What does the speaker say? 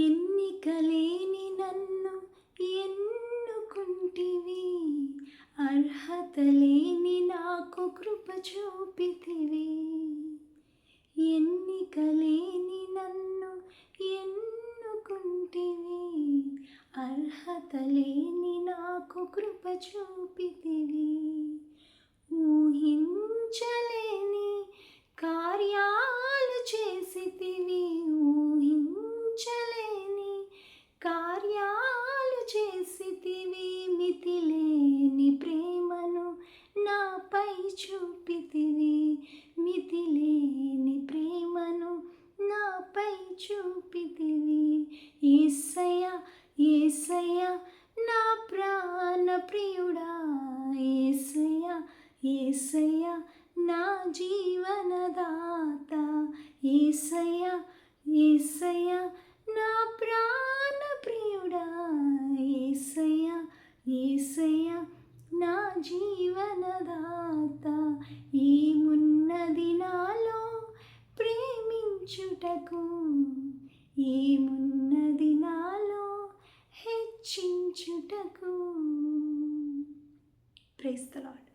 ఎన్నికలేని నన్ను ఎన్నుకుంటివి, అర్హత లేని నాకు కృప చూపితివి. ఎన్నికలేని నన్ను ఎన్నుకుంటివి, అర్హత లేని నాకు కృప చూపితివి. ఊహించలేని కార్యాలు చేసితివి, ఊహించలేని కార్యాలు చేసితివి. మితిలేని ప్రేమను నాపై చూపితివి, మితిలేని ప్రేమను నాపై చూపితివి. యేసయ్యా యేసయ్యా నా ప్రాణ ప్రియుడా, యేసయ్యా యేసయ్యా నా జీవనదాత, యేసయ్యా యేసయ్యా నా ప్రాణ ప్రియుడా, యేసయ్యా యేసయ్యా నా జీవనదాత. ఏమున్నది నాలో ప్రేమించుటకు, ఏమున్నది నాలో హెచ్చించుటకు. Praise the lord.